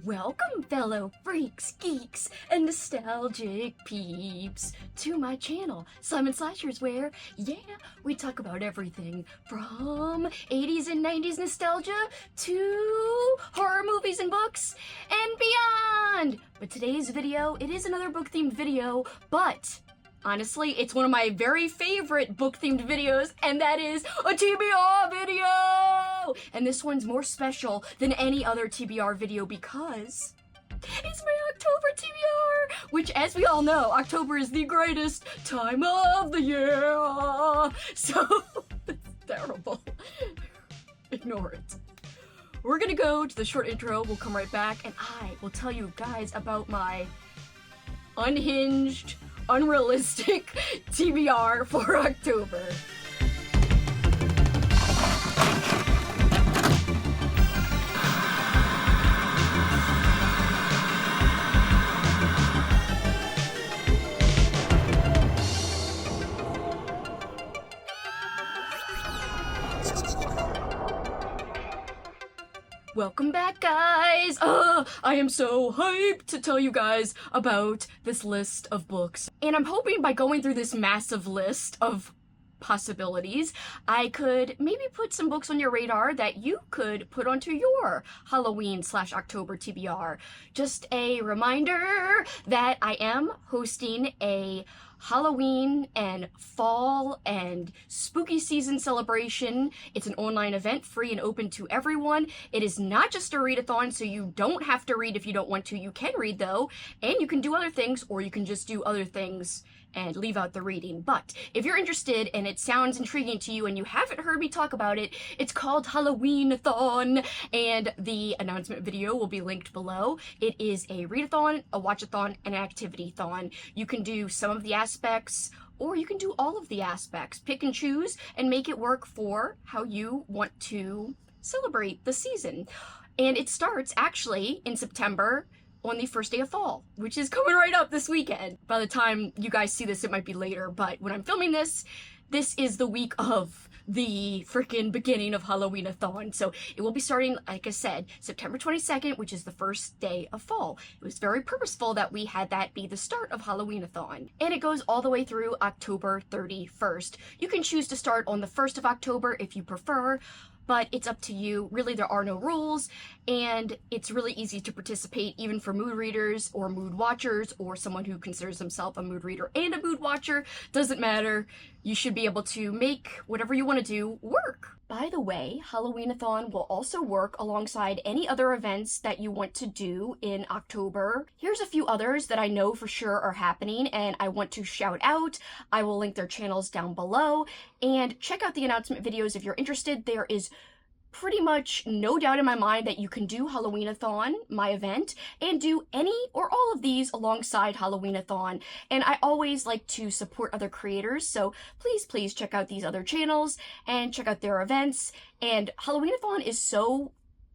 Welcome, fellow freaks, geeks, and nostalgic peeps, to my channel, Simon Slashers, where, yeah, we talk about everything from 80s and 90s nostalgia to horror movies and books and beyond. But today's video, it is another book-themed video, but honestly, it's one of my very favorite book-themed videos, and that is a TBR video! And this one's more special than any other TBR video because it's my October TBR! Which, as we all know, October is the greatest time of the year! So, it's terrible. Ignore it. We're gonna go to the short intro, we'll come right back, and I will tell you guys about my unhinged, unrealistic TBR for October. Welcome back, guys! I am so hyped to tell you guys about this list of books. And I'm hoping by going through this massive list of possibilities, I could maybe put some books on your radar that you could put onto your Halloween/October TBR. Just a reminder that I am hosting a Halloween and fall and spooky season celebration. It's an online event, free and open to everyone. It is not just a readathon, so you don't have to read if you don't want to. You can read though, and you can do other things, or you can just do other things and leave out the reading. But if you're interested and it sounds intriguing to you and you haven't heard me talk about it, it's called Halloween-a-thon, and the announcement video will be linked below. It is a readathon, a watchathon, and an activity-thon. You can do some of the aspects, or you can do all of the aspects. Pick and choose and make it work for how you want to celebrate the season. And it starts actually in September on the first day of fall, which is coming right up this weekend. By the time you guys see this, it might be later, but when I'm filming this, this is the week of the freaking beginning of Halloween-a-thon. So it will be starting, like I said, September 22nd, which is the first day of fall. It was very purposeful that we had that be the start of Halloween-a-thon. And it goes all the way through October 31st. You can choose to start on the 1st of October if you prefer, but it's up to you. Really, there are no rules, and it's really easy to participate even for mood readers or mood watchers or someone who considers himself a mood reader and a mood watcher. Doesn't matter. You should be able to make whatever you want to do work. By the way, Halloween-a-thon will also work alongside any other events that you want to do in October. Here's a few others that I know for sure are happening and I want to shout out. I will link their channels down below, and check out the announcement videos if you're interested. There is pretty much no doubt in my mind that you can do Halloween-a-thon, my event, and do any or all of these alongside Halloween-a-thon. And I always like to support other creators, so please check out these other channels and check out their events. And Halloween-a-thon is so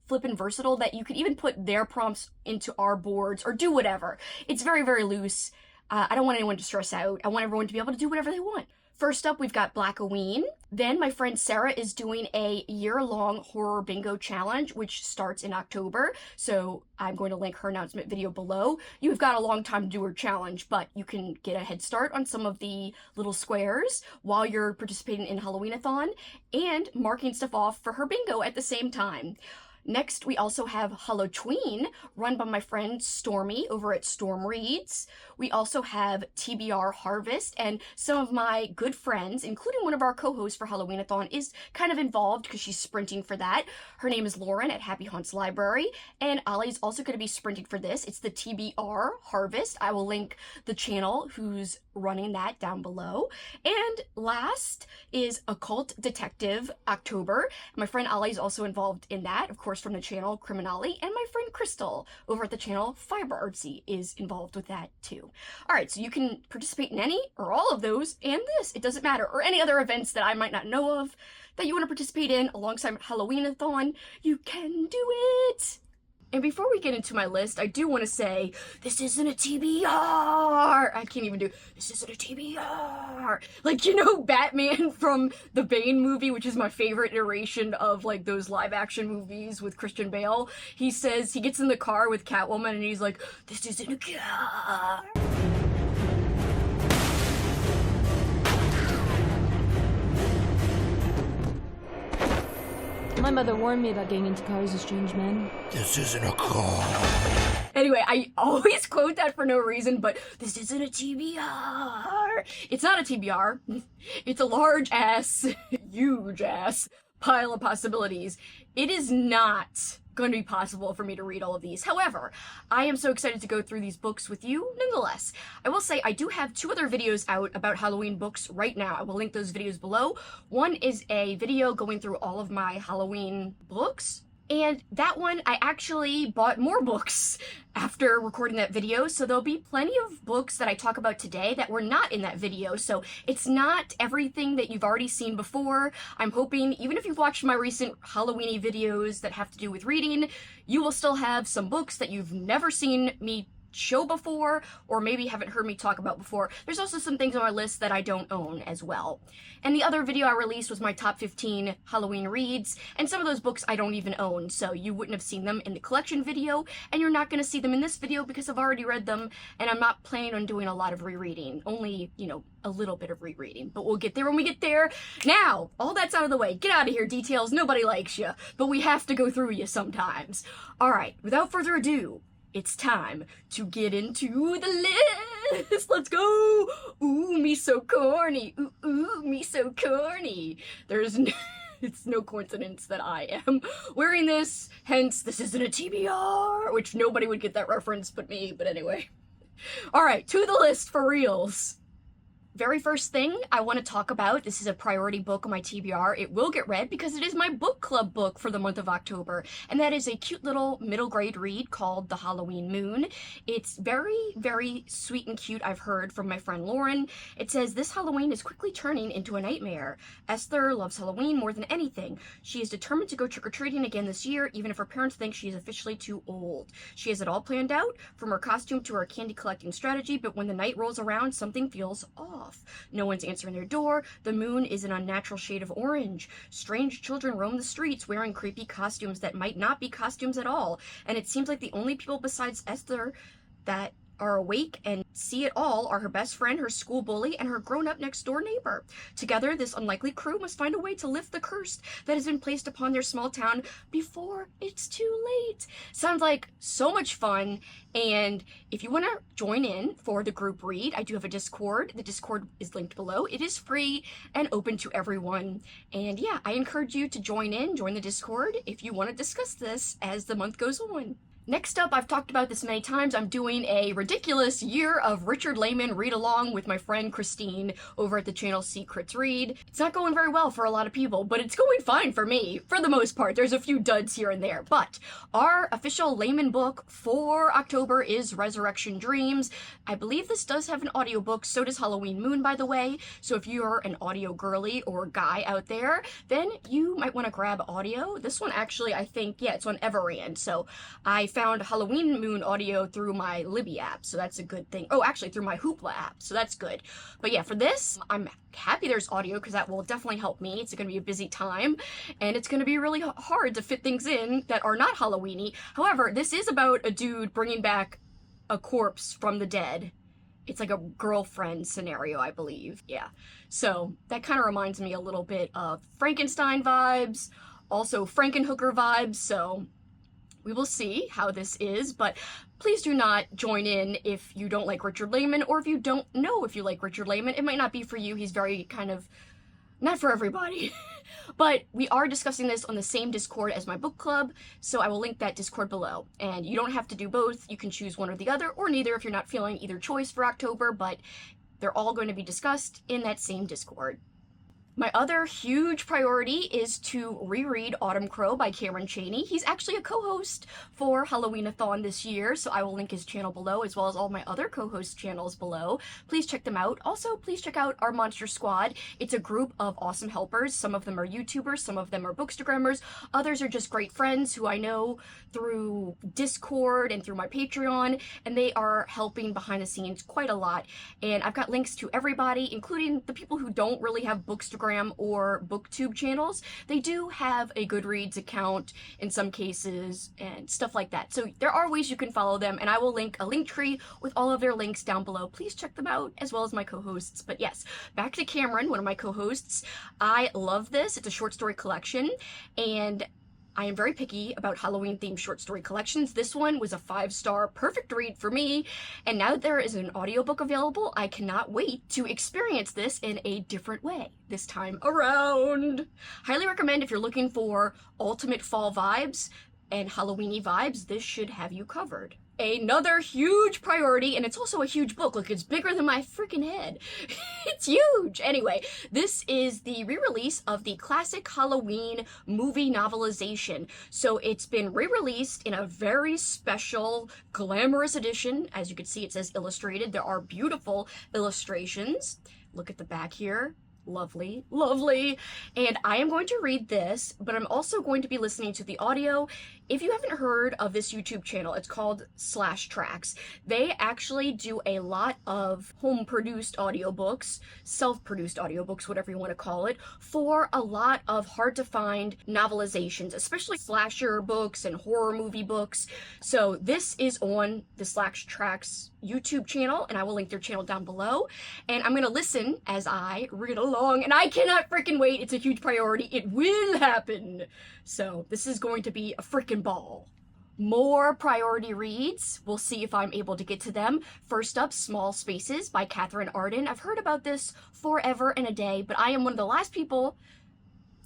flippin' versatile that you could even put their prompts into our boards or do whatever. It's very loose. I don't want anyone to stress out. I want everyone to be able to do whatever they want. First up, we've got Blackoween. Then my friend Sarah is doing a year-long horror bingo challenge, which starts in October. So I'm going to link her announcement video below. You've got a long time to do her challenge, but you can get a head start on some of the little squares while you're participating in Halloween-a-thon and marking stuff off for her bingo at the same time. Next, we also have Halloween, run by my friend Stormy over at Storm Reads. We also have TBR Harvest, and some of my good friends, including one of our co-hosts for Halloween-a-thon, is kind of involved because she's sprinting for that. Her name is Lauren at Happy Haunts Library, and Ollie's also going to be sprinting for this. It's the TBR Harvest. I will link the channel who's running that down below. And last is Occult Detective October. My friend Ollie's also involved in that, of course, from the channel Criminale, and my friend Crystal over at the channel Fiber Artsy is involved with that too. Alright, so you can participate in any or all of those and this, it doesn't matter, or any other events that I might not know of that you want to participate in alongside Halloween-a-thon. You can do it! And before we get into my list, I do want to say, this isn't a TBR! I can't even do, this isn't a TBR! Like, you know, Batman from the Bane movie, which is my favorite iteration of, like, those live-action movies with Christian Bale. He says, he gets in the car with Catwoman and he's like, this isn't a car! My mother warned me about getting into cars as strange men. This isn't a car. Anyway, I always quote that for no reason, but this isn't a TBR. It's not a TBR. It's a large ass, huge ass pile of possibilities. It is not going to be possible for me to read all of these. However, I am so excited to go through these books with you nonetheless. I will say I do have 2 other videos out about Halloween books right now. I will link those videos below. One is a video going through all of my Halloween books. And that one, I actually bought more books after recording that video, so there'll be plenty of books that I talk about today that were not in that video, so it's not everything that you've already seen before. I'm hoping, even if you've watched my recent Halloween-y videos that have to do with reading, you will still have some books that you've never seen me show before, or maybe haven't heard me talk about before. There's also some things on my list that I don't own as well. And the other video I released was my top 15 Halloween reads, and some of those books I don't even own, so you wouldn't have seen them in the collection video, and you're not going to see them in this video because I've already read them, and I'm not planning on doing a lot of rereading. Only, you know, a little bit of rereading, but we'll get there when we get there. Now, all that's out of the way. Get out of here, details. Nobody likes you, but we have to go through you sometimes. Alright, without further ado, it's time to get into the list. Let's go. Ooh, me so corny. Ooh, me so corny. It's no coincidence that I am wearing this, hence this isn't a TBR, which nobody would get that reference but me, but anyway. Alright, to the list for reals. Very first thing I want to talk about, this is a priority book on my TBR. It will get read because it is my book club book for the month of October, and that is a cute little middle grade read called The Halloween Moon. It's very, very sweet and cute, I've heard from my friend Lauren. It says, this Halloween is quickly turning into a nightmare. Esther loves Halloween more than anything. She is determined to go trick-or-treating again this year, even if her parents think she is officially too old. She has it all planned out, from her costume to her candy collecting strategy, but when the night rolls around, something feels off. No one's answering their door. The moon is an unnatural shade of orange. Strange children roam the streets wearing creepy costumes that might not be costumes at all. And it seems like the only people besides Esther that are awake and see it all are her best friend, her school bully, and her grown-up next-door neighbor. Together, this unlikely crew must find a way to lift the curse that has been placed upon their small town before it's too late. Sounds like so much fun, and if you want to join in for the group read, I do have a Discord. The Discord is linked below. It is free and open to everyone, and yeah, I encourage you to join the Discord if you want to discuss this as the month goes on. Next up, I've talked about this many times, I'm doing a ridiculous year of Richard Lehman read-along with my friend Christine over at the channel Secrets Read. It's not going very well for a lot of people, but it's going fine for me, for the most part. There's a few duds here and there, but our official Lehman book for October is Resurrection Dreams. I believe this does have an audiobook, so does Halloween Moon, by the way, so if you're an audio girly or guy out there, then you might want to grab audio. This one actually, I think, yeah, it's on Everand, so I found Halloween Moon audio through my Libby app, so that's a good thing. Oh, actually through my Hoopla app, so that's good. But yeah, for this, I'm happy there's audio because that will definitely help me. It's going to be a busy time, and it's going to be really hard to fit things in that are not Halloween-y. However, this is about a dude bringing back a corpse from the dead. It's like a girlfriend scenario, I believe. Yeah, so that kind of reminds me a little bit of Frankenstein vibes, also Frankenhooker vibes, so we will see how this is, but please do not join in if you don't like Richard Lehman, or if you don't know if you like Richard Lehman. It might not be for you. He's very kind of not for everybody. But we are discussing this on the same Discord as my book club, so I will link that Discord below. And you don't have to do both. You can choose one or the other, or neither if you're not feeling either choice for October, but they're all going to be discussed in that same Discord. My other huge priority is to reread Autumn Crow by Cameron Chaney. He's actually a co-host for Halloween-a-thon this year, so I will link his channel below as well as all my other co-host channels below. Please check them out. Also, please check out our Monster Squad. It's a group of awesome helpers. Some of them are YouTubers, some of them are bookstagrammers, others are just great friends who I know through Discord and through my Patreon, and they are helping behind the scenes quite a lot. And I've got links to everybody, including the people who don't really have bookstagram or booktube channels. They do have a Goodreads account in some cases and stuff like that. So there are ways you can follow them, and I will link a link tree with all of their links down below. Please check them out as well as my co-hosts. But yes, back to Cameron, one of my co-hosts. I love this. It's a short story collection, and I am very picky about Halloween-themed short story collections. This one was a 5-star perfect read for me, and now that there is an audiobook available, I cannot wait to experience this in a different way this time around. Highly recommend if you're looking for ultimate fall vibes and Halloween-y vibes, this should have you covered. Another huge priority, and it's also a huge book. Look, it's bigger than my freaking head. It's huge. Anyway, this is the re-release of the classic Halloween movie novelization. So it's been re-released in a very special, glamorous edition. As you can see, it says illustrated. There are beautiful illustrations. Look at the back here. Lovely, lovely. And I am going to read this, but I'm also going to be listening to the audio. If you haven't heard of this YouTube channel, it's called Slash Tracks. They actually do a lot of home-produced audiobooks, self-produced audiobooks, whatever you want to call it, for a lot of hard-to-find novelizations, especially slasher books and horror movie books. So this is on the Slash Tracks YouTube channel, and I will link their channel down below. And I'm going to listen as I read along, and I cannot freaking wait. It's a huge priority. It will happen. So this is going to be a freaking ball. More priority reads. We'll see if I'm able to get to them. First up, Small Spaces by Katherine Arden. I've heard about this forever and a day, but I am one of the last people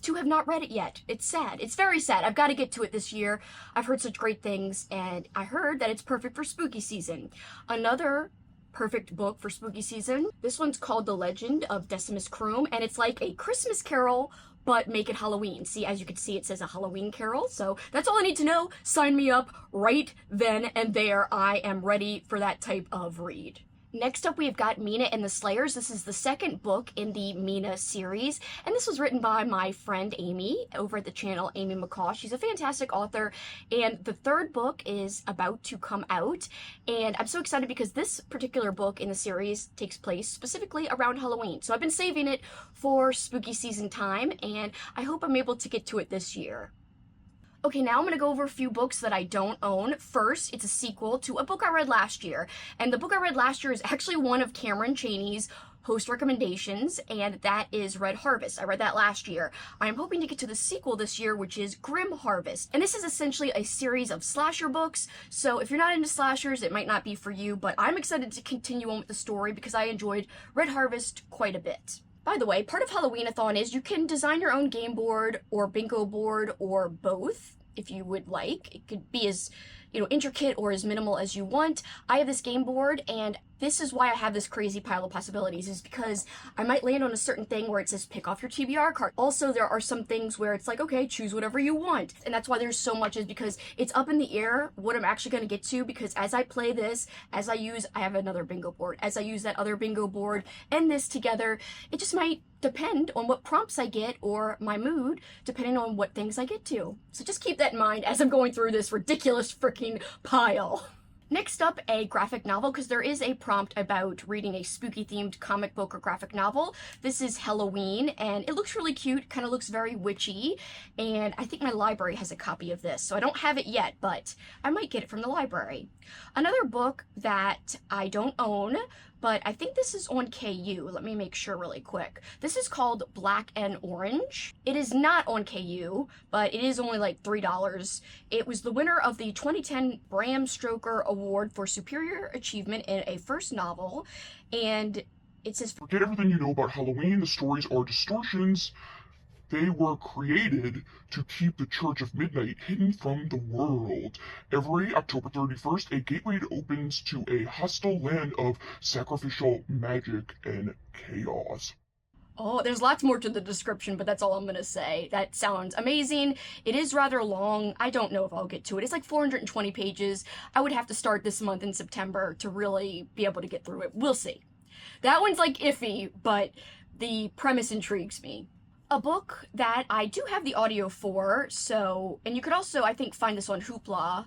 to have not read it yet. It's sad. It's very sad. I've got to get to it this year. I've heard such great things, and I heard that it's perfect for spooky season. Another perfect book for spooky season. This one's called The Legend of Decimus Croom, and it's like a Christmas Carol, but make it Halloween. See, as you can see, it says a Halloween Carol. So that's all I need to know. Sign me up right then and there. I am ready for that type of read. Next up, we've got Mina and the Slayers. This is the second book in the Mina series, and this was written by my friend Amy over at the channel Amy McCaw. She's a fantastic author, and the third book is about to come out, and I'm so excited because this particular book in the series takes place specifically around Halloween. So I've been saving it for spooky season time, and I hope I'm able to get to it this year. Okay, now I'm going to go over a few books that I don't own. First, it's a sequel to a book I read last year. And the book I read last year is actually one of Cameron Chaney's host recommendations, and that is Red Harvest. I read that last year. I'm hoping to get to the sequel this year, which is Grim Harvest. And this is essentially a series of slasher books, so if you're not into slashers, it might not be for you, but I'm excited to continue on with the story because I enjoyed Red Harvest quite a bit. By the way, part of Halloween-a-thon is you can design your own game board or bingo board or both if you would like. It could be as, intricate or as minimal as you want. I have this game board, and this is why I have this crazy pile of possibilities, is because I might land on a certain thing where it says pick off your TBR card. Also, there are some things where it's like, okay, choose whatever you want. And that's why there's so much, is because it's up in the air what I'm actually going to get to, because as I play this, I have another bingo board. As I use that other bingo board and this together, it just might depend on what prompts I get or my mood, depending on what things I get to. So just keep that in mind as I'm going through this ridiculous freaking pile. Next up, a graphic novel, because there is a prompt about reading a spooky-themed comic book or graphic novel. This is Halloween, and it looks really cute, kind of looks very witchy, and I think my library has a copy of this, so I don't have it yet, but I might get it from the library. Another book that I don't own, but I think this is on KU. Let me make sure really quick. This is called Black and Orange. It is not on KU, but it is only like $3. It was the winner of the 2010 Bram Stoker Award for Superior Achievement in a First Novel, and it says, "Forget everything you know about Halloween. The stories are distortions. They were created to keep the Church of Midnight hidden from the world. Every October 31st, a gateway opens to a hostile land of sacrificial magic and chaos." Oh, there's lots more to the description, but that's all I'm gonna say. That sounds amazing. It is rather long. I don't know if I'll get to it. It's like 420 pages. I would have to start this month in September to really be able to get through it. We'll see. That one's like iffy, but the premise intrigues me. A book that I do have the audio for, so, and you could also, I think, find this on Hoopla,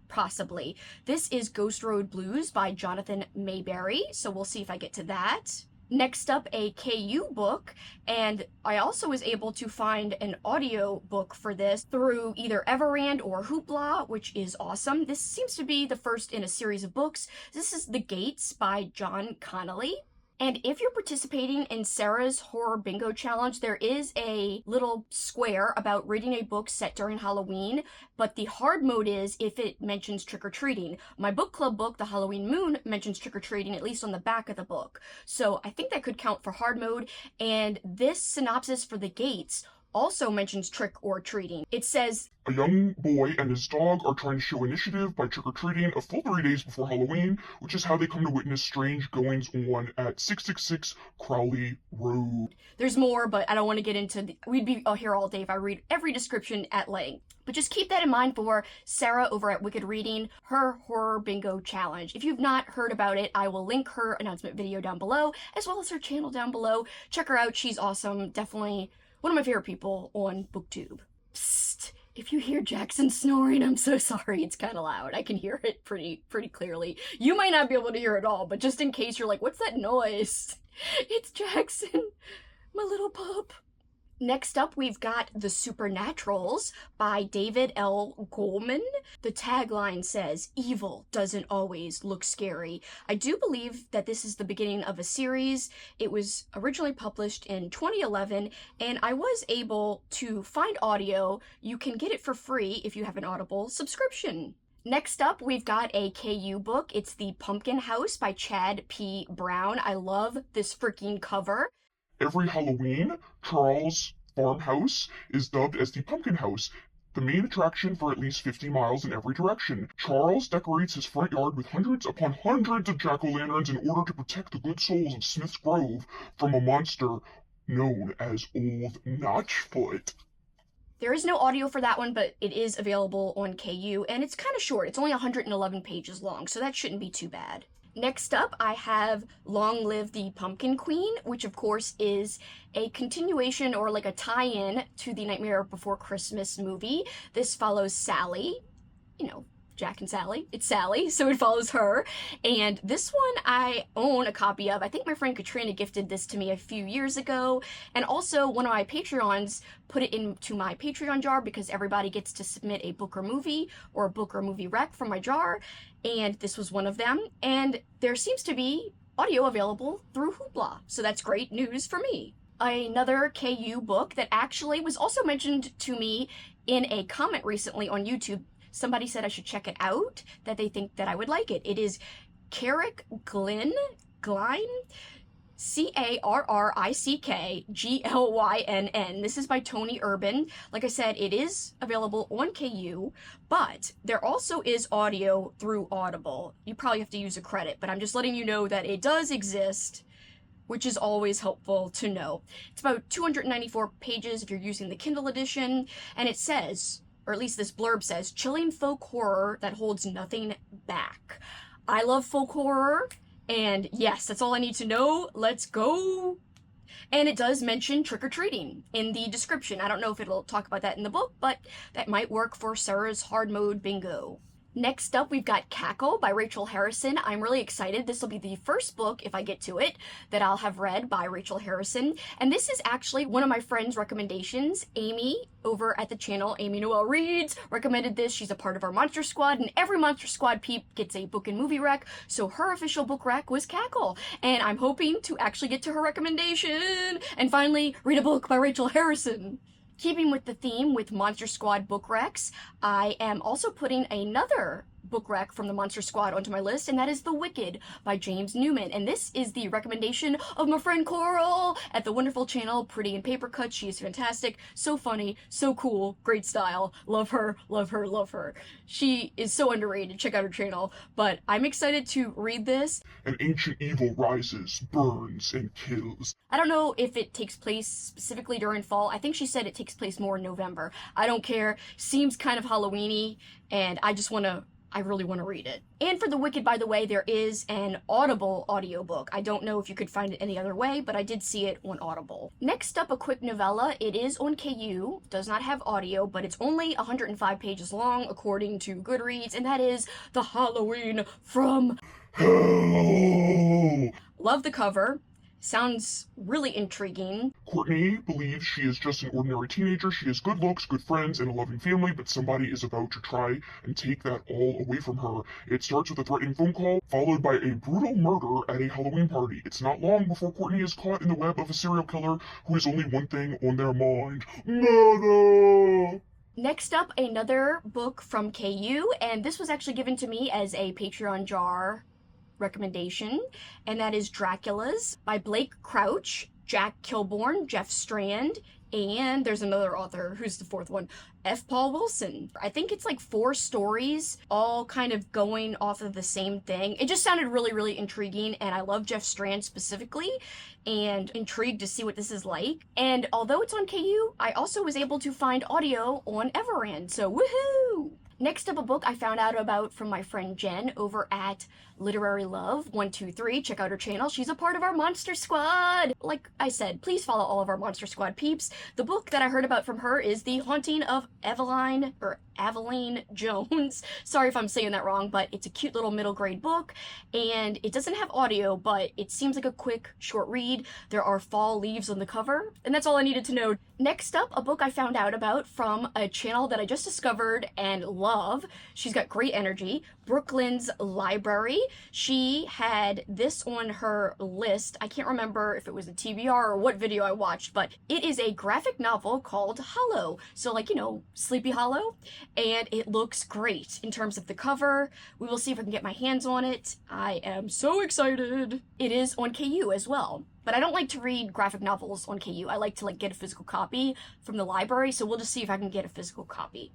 possibly. This is Ghost Road Blues by Jonathan Mayberry, so we'll see if I get to that. Next up, a KU book, and I also was able to find an audio book for this through either Everand or Hoopla, which is awesome. This seems to be the first in a series of books. This is The Gates by John Connolly. And if you're participating in Sarah's Horror Bingo Challenge, there is a little square about reading a book set during Halloween, but the hard mode is if it mentions trick-or-treating. My book club book, The Halloween Moon, mentions trick-or-treating, at least on the back of the book. So I think that could count for hard mode, and this synopsis for The Gates also mentions trick-or-treating. It says, a young boy and his dog are trying to show initiative by trick-or-treating a full 3 days before Halloween, which is how they come to witness strange goings-on at 666 Crowley Road. There's more, but I don't want to get into we'd be here all day if I read every description at length. But just keep that in mind for Sarah over at Wicked Reading, her Horror Bingo Challenge. If you've not heard about it, I will link her announcement video down below, as well as her channel down below. Check her out. She's awesome. Definitely one of my favorite people on BookTube. Psst. If you hear Jackson snoring, I'm so sorry. It's kind of loud. I can hear it pretty clearly. You might not be able to hear it all, but just in case you're like, what's that noise? It's Jackson, my little pup. Next up, we've got The Supernaturals by David L. Goldman. The tagline says, evil doesn't always look scary. I do believe that this is the beginning of a series. It was originally published in 2011, and I was able to find audio. You can get it for free if you have an Audible subscription. Next up, we've got a KU book. It's The Pumpkin House by Chad P. Brown. I love this freaking cover. Every Halloween, Charles' farmhouse is dubbed as the Pumpkin House, the main attraction for at least 50 miles in every direction. Charles decorates his front yard with hundreds upon hundreds of jack-o'-lanterns in order to protect the good souls of Smith's Grove from a monster known as Old Notchfoot. There is no audio for that one, but it is available on KU, and it's kind of short. It's only 111 pages long, so that shouldn't be too bad. Next up, I have Long Live the Pumpkin Queen, which of course is a continuation or like a tie-in to the Nightmare Before Christmas movie. This follows Sally, you know, Jack and Sally. It's Sally, so it follows her. And this one I own a copy of. I think my friend Katrina gifted this to me a few years ago. And also one of my Patreons put it into my Patreon jar because everybody gets to submit a book or movie rec from my jar. And this was one of them. And there seems to be audio available through Hoopla. So that's great news for me. Another KU book that actually was also mentioned to me in a comment recently on YouTube. Somebody said I should check it out, that they think that I would like it. It is Carrick Glynn, C-A-R-R-I-C-K-G-L-Y-N-N. This is by Tony Urban. Like I said, it is available on KU, but there also is audio through Audible. You probably have to use a credit, but I'm just letting you know that it does exist, which is always helpful to know. It's about 294 pages if you're using the Kindle edition, and it says, or at least this blurb says, chilling folk horror that holds nothing back. I love folk horror, and yes, that's all I need to know. Let's go. And it does mention trick-or-treating in the description. I don't know if it'll talk about that in the book, but that might work for Sarah's hard mode bingo. Next up, we've got Cackle by Rachel Harrison. I'm really excited. This will be the first book, if I get to it, that I'll have read by Rachel Harrison. And this is actually one of my friend's recommendations. Amy, over at the channel, Amy Noel Reads, recommended this. She's a part of our Monster Squad, and every Monster Squad peep gets a book and movie rec, so her official book rec was Cackle. And I'm hoping to actually get to her recommendation and finally read a book by Rachel Harrison. Keeping with the theme with Monster Squad book recs, I am also putting another book rec from the Monster Squad onto my list, and that is The Wicked by James Newman. And this is the recommendation of my friend Coral at the wonderful channel Pretty in Paper Cuts. She is fantastic, so funny, so cool, great style. Love her, love her, love her. She is so underrated. Check out her channel. But I'm excited to read this. An ancient evil rises, burns, and kills. I don't know if it takes place specifically during fall. I think she said it takes place more in November. I don't care. Seems kind of Halloween-y, and I really want to read it. And for The Wicked, by the way, there is an Audible audiobook. I don't know if you could find it any other way, but I did see it on Audible. Next up, a quick novella. It is on KU, does not have audio, but it's only 105 pages long, according to Goodreads, and that is The Halloween from Hell! Love the cover. Sounds really intriguing. Courtney believes she is just an ordinary teenager. She has good looks, good friends, and a loving family, but somebody is about to try and take that all away from her. It starts with a threatening phone call, followed by a brutal murder at a Halloween party. It's not long before Courtney is caught in the web of a serial killer who has only one thing on their mind: murder! Next up, another book from KU, and this was actually given to me as a Patreon jar recommendation, and that is Dracula's by Blake Crouch, Jack Kilborn, Jeff Strand, and there's another author, who's the fourth one, F. Paul Wilson. I think it's like 4 stories, all kind of going off of the same thing. It just sounded really, really intriguing, and I love Jeff Strand specifically, and intrigued to see what this is like. And although it's on KU, I also was able to find audio on Everand, so woohoo! Next up, a book I found out about from my friend Jen over at Literary Love 123. Check out her channel. She's a part of our Monster Squad. Like I said, please follow all of our Monster Squad peeps. The book that I heard about from her is The Haunting of Aveline Jones. Sorry if I'm saying that wrong, but it's a cute little middle grade book, and it doesn't have audio, but it seems like a quick, short read. There are fall leaves on the cover, and that's all I needed to know. Next up, a book I found out about from a channel that I just discovered and love. She's got great energy. Brooklyn's Library. She had this on her list. I can't remember if it was a TBR or what video I watched, but it is a graphic novel called Hollow. So like, you know, Sleepy Hollow. And it looks great in terms of the cover. We will see if I can get my hands on it. I am so excited. It is on KU as well. But I don't like to read graphic novels on KU. I like to get a physical copy from the library, so we'll just see if I can get a physical copy.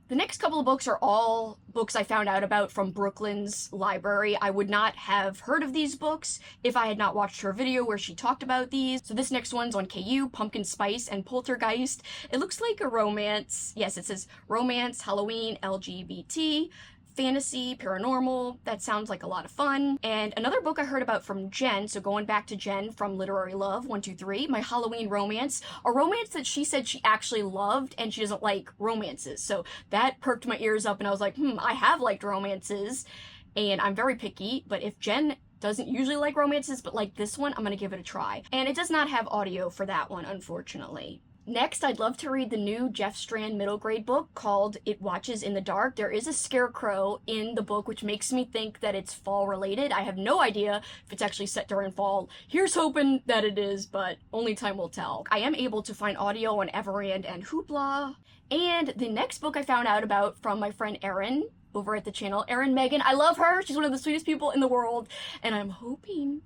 The next couple of books are all books I found out about from Brooklyn's Library. I would not have heard of these books if I had not watched her video where she talked about these. So this next one's on KU, Pumpkin Spice and Poltergeist. It looks like a romance. Yes, it says romance, Halloween, LGBT, fantasy, paranormal. That sounds like a lot of fun. And another book I heard about from Jen, so going back to Jen from Literary Love 123, My Halloween Romance, a romance that she said she actually loved, and she doesn't like romances. So that perked my ears up, and I was like, I have liked romances, and I'm very picky, but if Jen doesn't usually like romances, but like this one, I'm gonna give it a try. And it does not have audio for that one, unfortunately. Next, I'd love to read the new Jeff Strand middle grade book called It Watches in the Dark. There is a scarecrow in the book, which makes me think that it's fall related. I have no idea if it's actually set during fall. Here's hoping that it is, but only time will tell. I am able to find audio on Everand and Hoopla. And the next book I found out about from my friend Erin over at the channel, Erin Megan. I love her. She's one of the sweetest people in the world, and I'm hoping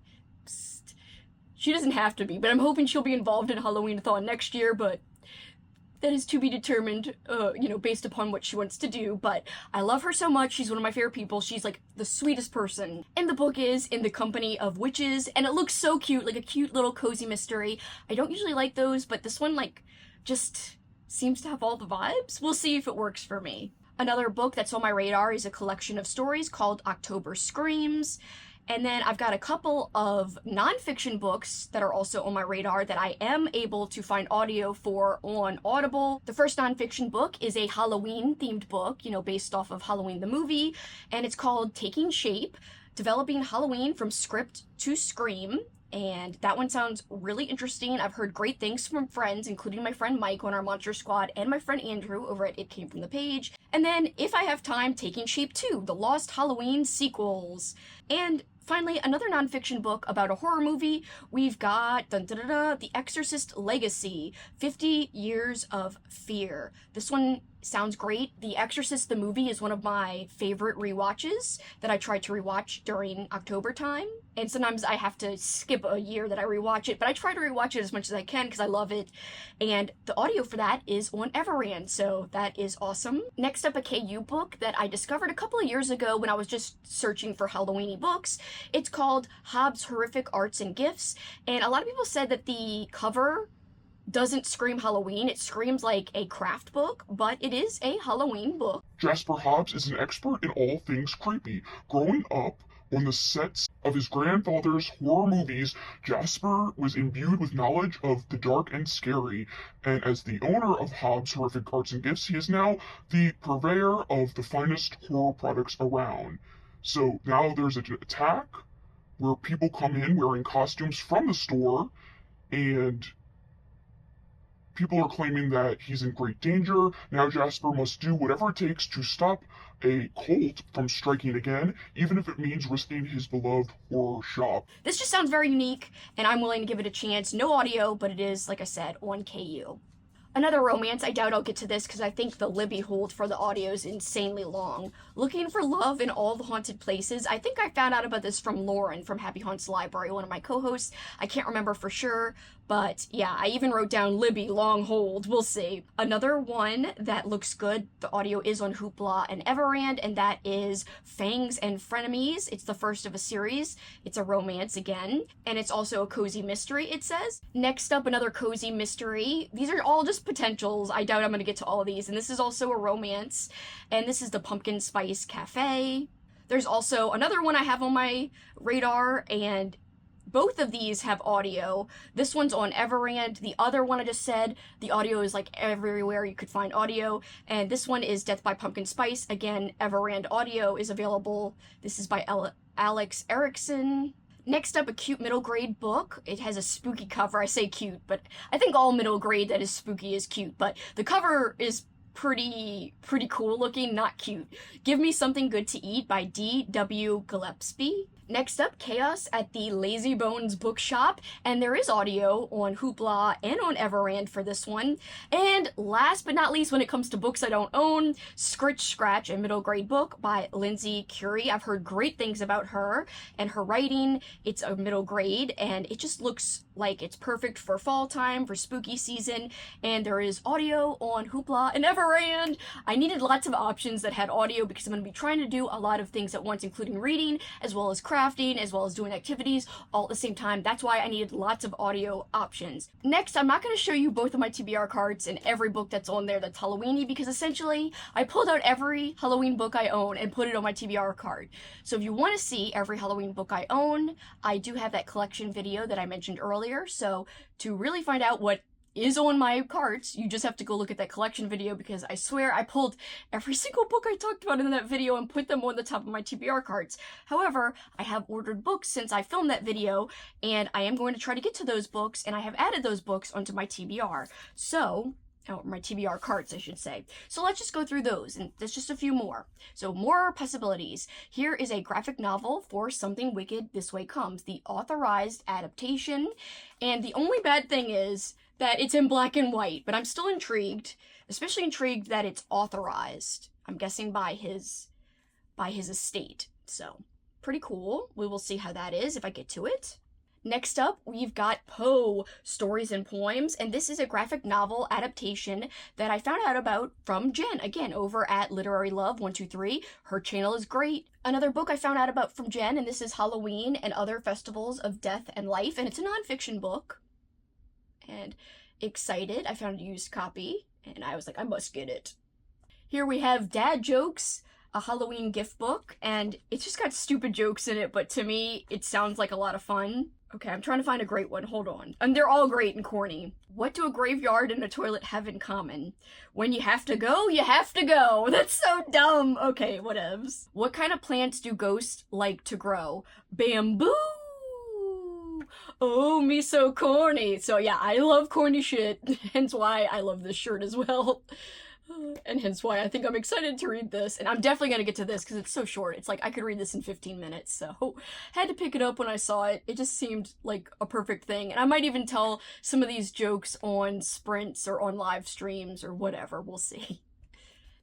she doesn't have to be, but I'm hoping she'll be involved in Halloween-a-thon next year, but that is to be determined, based upon what she wants to do. But I love her so much. She's one of my favorite people. She's like the sweetest person. And the book is In the Company of Witches, and it looks so cute, like a cute little cozy mystery. I don't usually like those, but this one, just seems to have all the vibes. We'll see if it works for me. Another book that's on my radar is a collection of stories called October Screams. And then I've got a couple of nonfiction books that are also on my radar that I am able to find audio for on Audible. The first nonfiction book is a Halloween-themed book, based off of Halloween the movie, and it's called Taking Shape, Developing Halloween from Script to Scream. And that one sounds really interesting. I've heard great things from friends, including my friend Mike on our Monster Squad and my friend Andrew over at It Came From The Page. And then, if I have time, Taking Shape 2, The Lost Halloween Sequels. And finally, another nonfiction book about a horror movie. We've got The Exorcist Legacy, 50 Years of Fear. This one sounds great. The Exorcist the movie is one of my favorite rewatches that I try to rewatch during October time. And sometimes I have to skip a year that I rewatch it, but I try to rewatch it as much as I can because I love it. And the audio for that is on Everand, so that is awesome. Next up, a KU book that I discovered a couple of years ago when I was just searching for Halloweeny books. It's called Hobbs' Horrific Arts and Gifts, and a lot of people said that the cover doesn't scream Halloween. It screams like a craft book, but it is a Halloween book. Jasper Hobbs is an expert in all things creepy. Growing up on the sets of his grandfather's horror movies, Jasper was imbued with knowledge of the dark and scary, and as the owner of Hobbs' Horrific Arts and Gifts, he is now the purveyor of the finest horror products around. So now there's an attack where people come in wearing costumes from the store, and people are claiming that he's in great danger. Now Jasper must do whatever it takes to stop a cult from striking again, even if it means risking his beloved horror shop. This just sounds very unique, and I'm willing to give it a chance. No audio, but it is, like I said, on KU. Another romance, I doubt I'll get to this because I think the Libby hold for the audio is insanely long. Looking for Love in All the Haunted Places. I think I found out about this from Lauren from Happy Haunts Library, one of my co-hosts. I can't remember for sure, but yeah, I even wrote down Libby, long hold, we'll see. Another one that looks good, the audio is on Hoopla and Everand, and that is Fangs and Frenemies. It's the first of a series. It's a romance again, and it's also a cozy mystery, it says. Next up, another cozy mystery. These are all just potentials. I doubt I'm going to get to all of these, and this is also a romance, and this is the Pumpkin Spice Cafe. There's also another one I have on my radar, and both of these have audio. This one's on Everand. The other one I just said, the audio is like everywhere you could find audio. And this one is Death by Pumpkin Spice. Again, Everand audio is available. This is by Alex Erickson. Next up, a cute middle grade book. It has a spooky cover. I say cute, but I think all middle grade that is spooky is cute. But the cover is pretty cool looking, not cute. Give Me Something Good to Eat by D.W. Gillespie. Next up, Chaos at the Lazy Bones Bookshop, and there is audio on Hoopla and on Everand for this one. And last but not least, when it comes to books I don't own, Scritch Scratch, a middle grade book by Lindsay Curie. I've heard great things about her and her writing. It's a middle grade, and it just looks like it's perfect for fall time, for spooky season, and there is audio on Hoopla and Everand. I needed lots of options that had audio because I'm going to be trying to do a lot of things at once, including reading, as well as crafting, as well as doing activities all at the same time. That's why I needed lots of audio options. Next, I'm not going to show you both of my TBR cards and every book that's on there that's Halloweeny, because essentially I pulled out every Halloween book I own and put it on my TBR card. So if you want to see every Halloween book I own, I do have that collection video that I mentioned earlier. So to really find out what is on my cards, you just have to go look at that collection video, because I swear I pulled every single book I talked about in that video and put them on the top of my TBR cards. However, I have ordered books since I filmed that video, and I am going to try to get to those books, and I have added those books onto my TBR. So, my TBR cards, I should say. So let's just go through those, and there's just a few more. So more possibilities. Here is a graphic novel for Something Wicked This Way Comes, the authorized adaptation. And the only bad thing is that it's in black and white, but I'm still intrigued, especially intrigued that it's authorized. I'm guessing by his estate. So, pretty cool. We will see how that is if I get to it. Next up, we've got Poe, Stories and Poems, and this is a graphic novel adaptation that I found out about from Jen, again, over at Literary Love 123. Her channel is great. Another book I found out about from Jen, and this is Halloween and Other Festivals of Death and Life, and it's a nonfiction book. And excited, I found a used copy, and I was like, I must get it. Here we have Dad Jokes, a Halloween gift book, and it's just got stupid jokes in it, but to me, it sounds like a lot of fun. Okay, I'm trying to find a great one, hold on. And they're all great and corny. What do a graveyard and a toilet have in common? When you have to go, you have to go. That's so dumb. Okay, whatevs. What kind of plants do ghosts like to grow? Bamboo! Oh, me so corny. So yeah, I love corny shit, hence why I love this shirt as well. And hence why I think I'm excited to read this. And I'm definitely going to get to this because it's so short. It's like I could read this in 15 minutes. So had to pick it up when I saw it. It just seemed like a perfect thing. And I might even tell some of these jokes on sprints or on live streams or whatever. We'll see.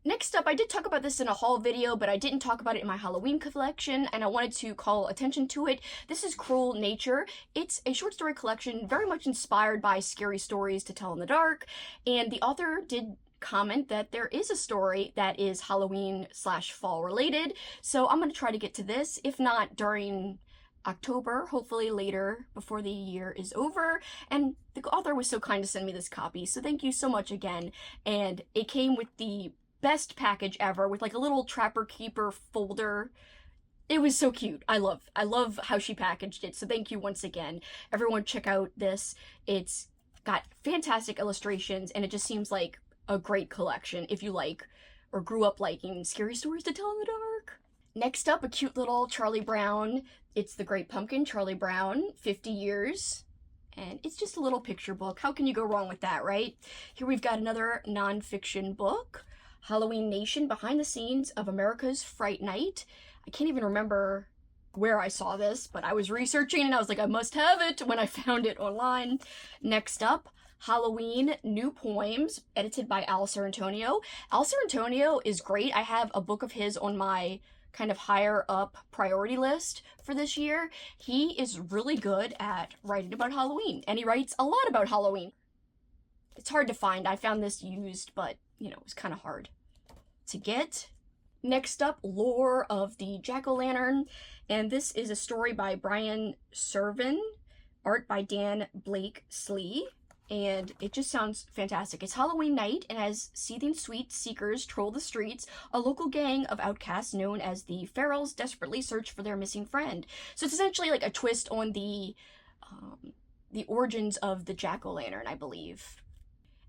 Next up, I did talk about this in a haul video, but I didn't talk about it in my Halloween collection, and I wanted to call attention to it. This is Cruel Nature. It's a short story collection very much inspired by scary stories to tell in the dark, and the author did comment that there is a story that is Halloween/fall related, so I'm going to try to get to this, if not during October, hopefully later before the year is over. And the author was so kind to send me this copy, so thank you so much again. And it came with the best package ever, with like a little Trapper Keeper folder. It was so cute. I love how she packaged it, so thank you once again. Everyone check out this. It's got fantastic illustrations, and it just seems like a great collection if you like or grew up liking scary stories to tell in the dark. Next up, a cute little Charlie Brown. It's The Great Pumpkin, Charlie Brown, 50 years. And it's just a little picture book. How can you go wrong with that, right? Here we've got another nonfiction book, Halloween Nation, Behind the Scenes of America's Fright Night. I can't even remember where I saw this, but I was researching and I was like, I must have it when I found it online. Next up, Halloween New Poems, edited by Alistair Antonio. Alistair Antonio is great. I have a book of his on my kind of higher up priority list for this year. He is really good at writing about Halloween, and he writes a lot about Halloween. It's hard to find. I found this used, but, you know, it was kind of hard to get. Next up, Lore of the Jack-O-Lantern, and this is a story by Brian Servin, art by Dan Blake Slee, and it just sounds fantastic. It's Halloween night, and as seething sweet seekers troll the streets, a local gang of outcasts known as the Ferals desperately search for their missing friend. So it's essentially like a twist on the origins of the Jack-O-Lantern, I believe.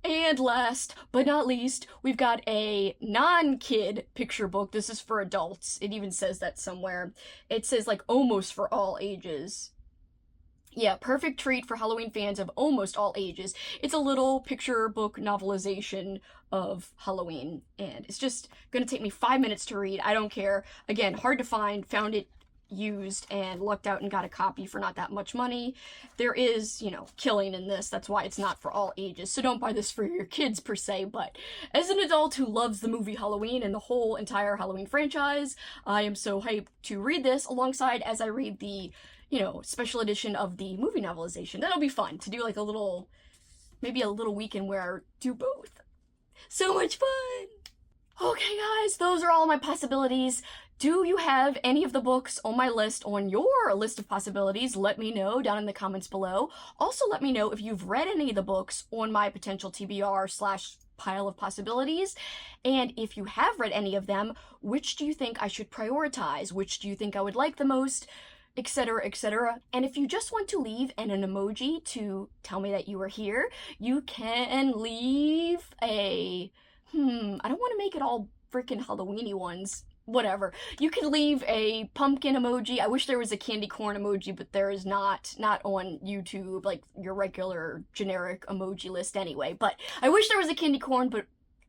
And last but not least, we've got a non-kid picture book. This is for adults. It even says that somewhere. It says like almost for all ages. Yeah, perfect treat for Halloween fans of almost all ages. It's a little picture book novelization of Halloween, and it's just gonna take me 5 minutes to read. I don't care. Again, hard to find. Found it used and lucked out and got a copy for not that much money. There is, you know, killing in this. That's why it's not for all ages. So don't buy this for your kids per se, but as an adult who loves the movie Halloween and the whole entire Halloween franchise, I am so hyped to read this alongside as I read the, you know, special edition of the movie novelization. That'll be fun to do, like a little, maybe a little weekend where I do both. So much fun! Okay guys, those are all my possibilities. Do you have any of the books on my list on your list of possibilities? Let me know down in the comments below. Also let me know if you've read any of the books on my potential TBR / pile of possibilities. And if you have read any of them, which do you think I should prioritize? Which do you think I would like the most? Etc, etc. And if you just want to leave an emoji to tell me that you are here, you can leave a... I don't want to make it all freaking Halloween-y ones. Whatever. You can leave a pumpkin emoji. I wish there was a candy corn emoji, but there is not on YouTube, like your regular generic emoji list anyway. But I wish there was a candy corn, but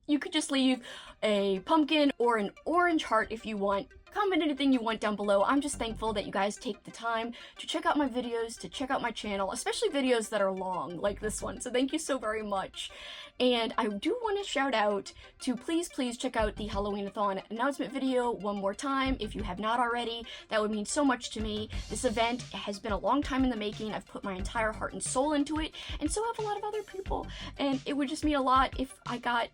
you could just leave a pumpkin or an orange heart if you want. Comment anything you want down below. I'm just thankful that you guys take the time to check out my videos, to check out my channel, especially videos that are long, like this one. So thank you so very much. And I do want to shout out to please check out the Halloween-a-thon announcement video one more time if you have not already. That would mean so much to me. This event has been a long time in the making. I've put my entire heart and soul into it, and so have a lot of other people. And it would just mean a lot if I got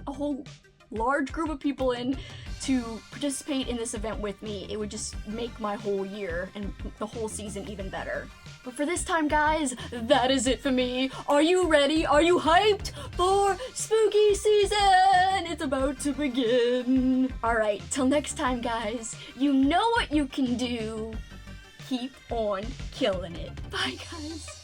a whole large group of people in to participate in this event with me. It would just make my whole year and the whole season even better. But for this time, guys, that is it for me. Are you ready? Are you hyped for spooky season? It's about to begin. Alright, till next time, guys, you know what you can do. Keep on killing it. Bye, guys.